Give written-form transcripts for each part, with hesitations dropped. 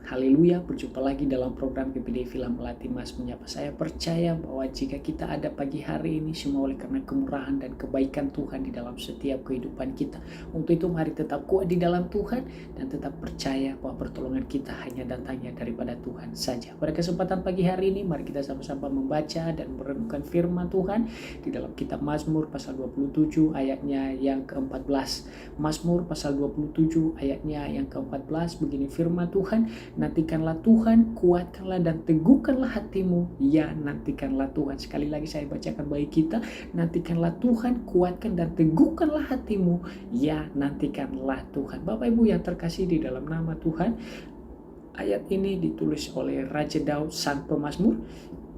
Haleluya, berjumpa lagi dalam program GPD Film Melatih Mas Menyapa. Saya percaya bahwa jika kita ada pagi hari ini semua oleh karena kemurahan dan kebaikan Tuhan di dalam setiap kehidupan kita. Untuk itu mari tetap kuat di dalam Tuhan dan tetap percaya bahwa pertolongan kita hanya datangnya daripada Tuhan saja. Pada kesempatan pagi hari ini mari kita sama-sama membaca dan merenungkan firman Tuhan di dalam kitab Mazmur pasal 27 ayatnya yang ke-14. Mazmur pasal 27 ayatnya yang ke-14, begini firman Tuhan: nantikanlah Tuhan, kuatkanlah dan teguhkanlah hatimu. Ya, nantikanlah Tuhan. Sekali lagi saya bacakan bagi kita. Nantikanlah Tuhan, kuatkan dan teguhkanlah hatimu. Ya, nantikanlah Tuhan. Bapak Ibu yang terkasih di dalam nama Tuhan, ayat ini ditulis oleh Raja Daud, sang pemazmur.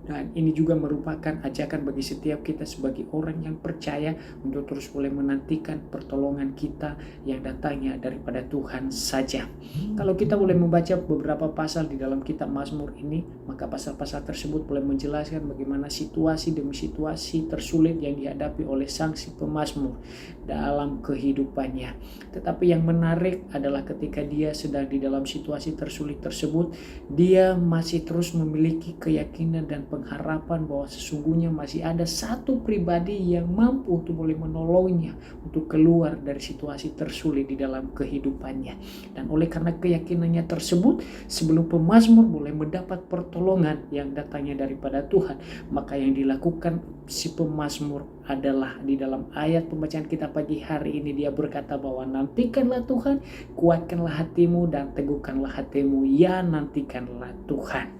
Dan ini juga merupakan ajakan bagi setiap kita sebagai orang yang percaya untuk terus boleh menantikan pertolongan kita yang datangnya daripada Tuhan saja. Kalau kita boleh membaca beberapa pasal di dalam kitab Mazmur ini, maka pasal-pasal tersebut boleh menjelaskan bagaimana situasi demi situasi tersulit yang dihadapi oleh sang si pemazmur dalam kehidupannya. Tetapi yang menarik adalah ketika dia sedang di dalam situasi tersulit tersebut, dia masih terus memiliki keyakinan dan pengharapan bahwa sesungguhnya masih ada satu pribadi yang mampu untuk boleh menolongnya untuk keluar dari situasi tersulit di dalam kehidupannya. Dan oleh karena keyakinannya tersebut, sebelum pemazmur boleh mendapat pertolongan yang datangnya daripada Tuhan, maka yang dilakukan si pemazmur adalah di dalam ayat pembacaan kita pagi hari ini, dia berkata bahwa nantikanlah Tuhan, kuatkanlah hatimu dan teguhkanlah hatimu. Ya, nantikanlah Tuhan.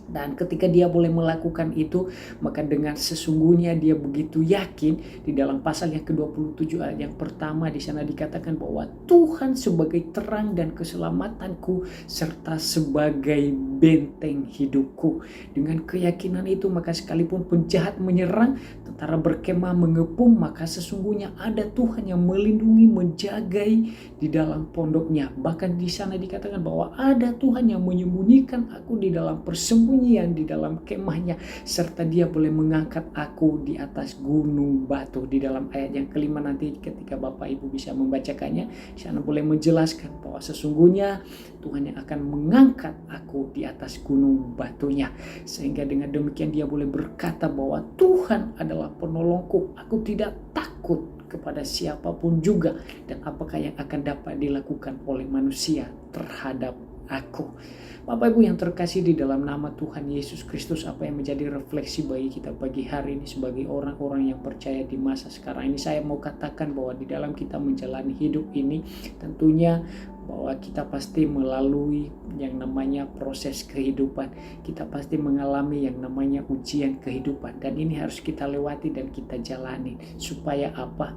Dan ketika dia boleh melakukan itu, maka dengan sesungguhnya dia begitu yakin. Di dalam pasal yang ke-27 ayat yang pertama, di sana dikatakan bahwa Tuhan sebagai terang dan keselamatanku serta sebagai benteng hidupku. Dengan keyakinan itu, maka sekalipun penjahat menyerang, tentara berkemah mengepung, maka sesungguhnya ada Tuhan yang melindungi, menjagai di dalam pondoknya. Bahkan di sana dikatakan bahwa ada Tuhan yang menyembunyikan aku di dalam persembunyian di dalam kemahnya, serta dia boleh mengangkat aku di atas gunung batu. Di dalam ayat yang kelima nanti ketika Bapak Ibu bisa membacakannya, di sana boleh menjelaskan bahwa sesungguhnya Tuhan yang akan mengangkat aku di atas gunung batunya, sehingga dengan demikian dia boleh berkata bahwa Tuhan adalah penolongku, aku tidak takut kepada siapapun juga, dan apakah yang akan dapat dilakukan oleh manusia terhadap aku. Bapak Ibu yang terkasih di dalam nama Tuhan Yesus Kristus, apa yang menjadi refleksi bagi kita pagi hari ini sebagai orang-orang yang percaya di masa sekarang ini? Saya mau katakan bahwa di dalam kita menjalani hidup ini, tentunya bahwa kita pasti melalui yang namanya proses kehidupan. Kita pasti mengalami yang namanya ujian kehidupan, dan ini harus kita lewati dan kita jalani. Supaya apa?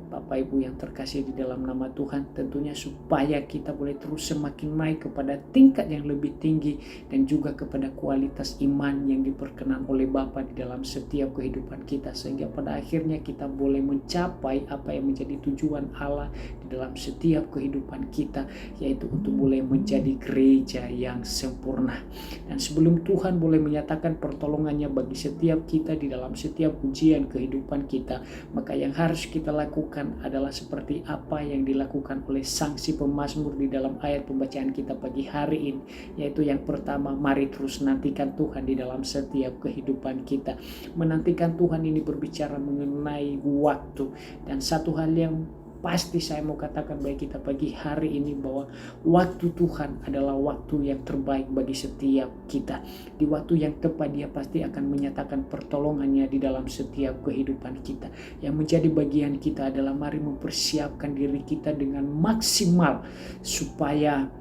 Bapak Ibu yang terkasih di dalam nama Tuhan, tentunya supaya kita boleh terus semakin naik kepada tingkat yang lebih tinggi dan juga kepada kualitas iman yang diperkenan oleh Bapa di dalam setiap kehidupan kita, sehingga pada akhirnya kita boleh mencapai apa yang menjadi tujuan Allah di dalam setiap kehidupan kita, yaitu untuk boleh menjadi gereja yang sempurna. Dan sebelum Tuhan boleh menyatakan pertolongannya bagi setiap kita di dalam setiap ujian kehidupan kita, maka yang harus kita lakukan adalah seperti apa yang dilakukan oleh sang si pemazmur di dalam ayat pembacaan kita pagi hari ini, yaitu yang pertama, mari terus nantikan Tuhan di dalam setiap kehidupan kita. Menantikan Tuhan ini berbicara mengenai waktu, dan satu hal yang pasti saya mau katakan bagi kita pagi hari ini bahwa waktu Tuhan adalah waktu yang terbaik bagi setiap kita. Di waktu yang tepat dia pasti akan menyatakan pertolongannya di dalam setiap kehidupan kita. Yang menjadi bagian kita adalah mari mempersiapkan diri kita dengan maksimal, supaya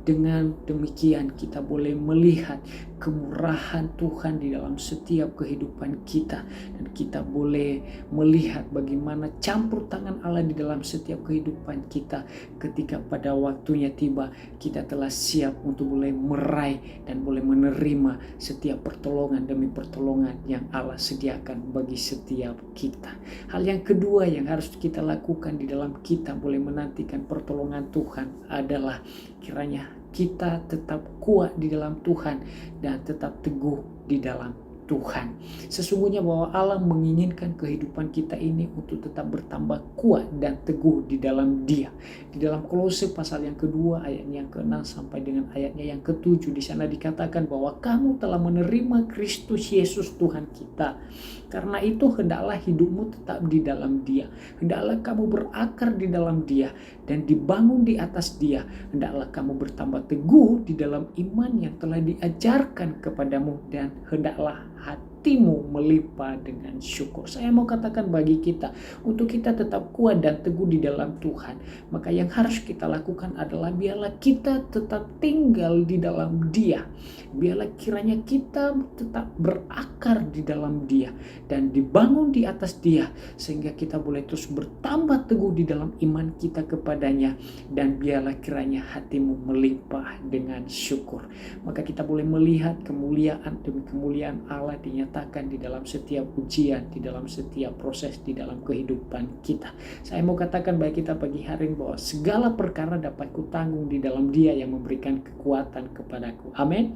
dengan demikian kita boleh melihat kemurahan Tuhan di dalam setiap kehidupan kita, dan kita boleh melihat bagaimana campur tangan Allah di dalam setiap kehidupan kita ketika pada waktunya tiba kita telah siap untuk boleh meraih dan boleh menerima setiap pertolongan demi pertolongan yang Allah sediakan bagi setiap kita. Hal yang kedua yang harus kita lakukan di dalam kita boleh menantikan pertolongan Tuhan adalah kiranya kita tetap kuat di dalam Tuhan dan tetap teguh di dalam Tuhan. Sesungguhnya bahwa Allah menginginkan kehidupan kita ini untuk tetap bertambah kuat dan teguh di dalam Dia. Di dalam Kolose pasal yang kedua ayatnya yang ke-6 sampai dengan ayatnya yang ke-7, di sana dikatakan bahwa kamu telah menerima Kristus Yesus Tuhan kita. Karena itu hendaklah hidupmu tetap di dalam Dia. Hendaklah kamu berakar di dalam Dia dan dibangun di atas Dia. Hendaklah kamu bertambah teguh di dalam iman yang telah diajarkan kepadamu, dan hendaklah hatimu melimpah dengan syukur. Saya mau katakan bagi kita, untuk kita tetap kuat dan teguh di dalam Tuhan, maka yang harus kita lakukan adalah biarlah kita tetap tinggal di dalam Dia. Biarlah kiranya kita tetap berakar di dalam Dia dan dibangun di atas Dia, sehingga kita boleh terus bertambah teguh di dalam iman kita kepadanya, dan biarlah kiranya hatimu melimpah dengan syukur. Maka kita boleh melihat kemuliaan demi kemuliaan Allah dinyatakan di dalam setiap ujian, di dalam setiap proses di dalam kehidupan kita. Saya mau katakan bagi kita pagi hari ini bahwa segala perkara dapat kutanggung di dalam Dia yang memberikan kekuatan kepadaku. Amin.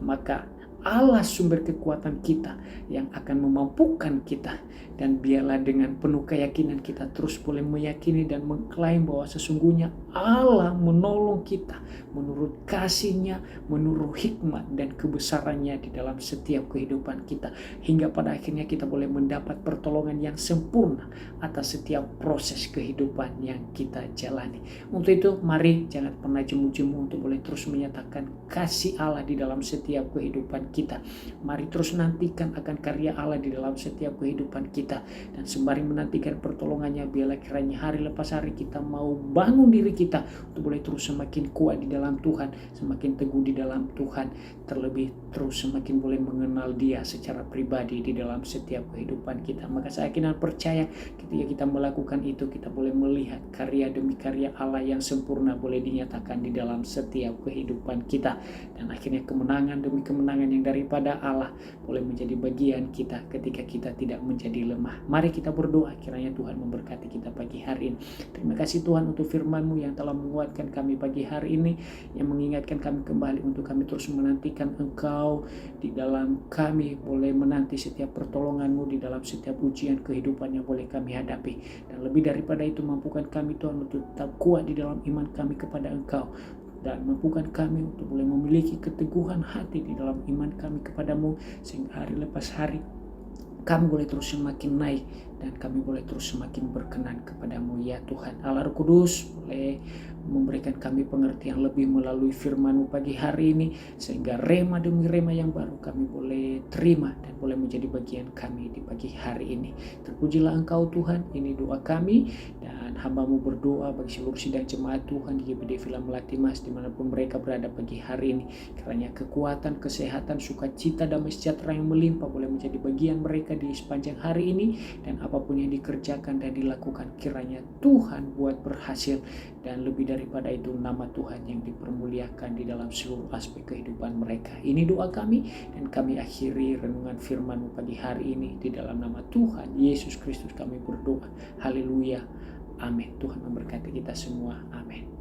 Maka Allah sumber kekuatan kita yang akan memampukan kita, dan biarlah dengan penuh keyakinan kita terus boleh meyakini dan mengklaim bahwa sesungguhnya Allah menolong kita menurut kasih-Nya, menurut hikmat dan kebesarannya di dalam setiap kehidupan kita, hingga pada akhirnya kita boleh mendapat pertolongan yang sempurna atas setiap proses kehidupan yang kita jalani. Untuk itu mari jangan pernah jemu-jemu untuk boleh terus menyatakan kasih Allah di dalam setiap kehidupan kita. Mari terus nantikan akan karya Allah di dalam setiap kehidupan kita, dan sembari menantikan pertolongannya, biarlah kiranya hari lepas hari kita mau bangun diri kita untuk boleh terus semakin kuat di dalam Tuhan, semakin teguh di dalam Tuhan, terlebih terus semakin boleh mengenal Dia secara pribadi di dalam setiap kehidupan kita. Maka saya yakin dan percaya ketika kita melakukan itu, kita boleh melihat karya demi karya Allah yang sempurna boleh dinyatakan di dalam setiap kehidupan kita, dan akhirnya kemenangan demi kemenangan yang daripada Allah boleh menjadi bagian kita ketika kita tidak menjadi lemah. Mari kita berdoa kiranya Tuhan memberkati kita pagi hari ini. Terima kasih Tuhan untuk firman-Mu yang telah menguatkan kami pagi hari ini, yang mengingatkan kami kembali untuk kami terus menantikan Engkau di dalam kami boleh menanti setiap pertolongan-Mu di dalam setiap ujian kehidupan yang boleh kami hadapi. Dan lebih daripada itu, mampukan kami Tuhan untuk tetap kuat di dalam iman kami kepada Engkau, dan mampukan kami untuk boleh memiliki keteguhan hati di dalam iman kami kepadamu, sehingga hari lepas hari kami boleh terus semakin naik dan kami boleh terus semakin berkenan kepadamu ya Tuhan. Allah Roh Kudus boleh memberikan kami pengertian lebih melalui firman-Mu pagi hari ini, sehingga rema demi rema yang baru kami boleh terima dan boleh menjadi bagian kami di pagi hari ini. Terpujilah Engkau Tuhan, ini doa kami, dan hamba-Mu berdoa bagi seluruh sidang jemaat Tuhan di GBD Film Melati Mas dimanapun mereka berada pagi hari ini. Kiranya kekuatan, kesehatan, sukacita, damai sejahtera yang melimpah boleh menjadi bagian mereka di sepanjang hari ini, dan apapun yang dikerjakan dan dilakukan kiranya Tuhan buat berhasil, dan lebih daripada itu nama Tuhan yang dipermuliakan di dalam seluruh aspek kehidupan mereka. Ini doa kami, dan kami akhiri renungan firman-Mu pagi hari ini di dalam nama Tuhan Yesus Kristus kami berdoa. Haleluya. Amin. Tuhan memberkati kita semua. Amin.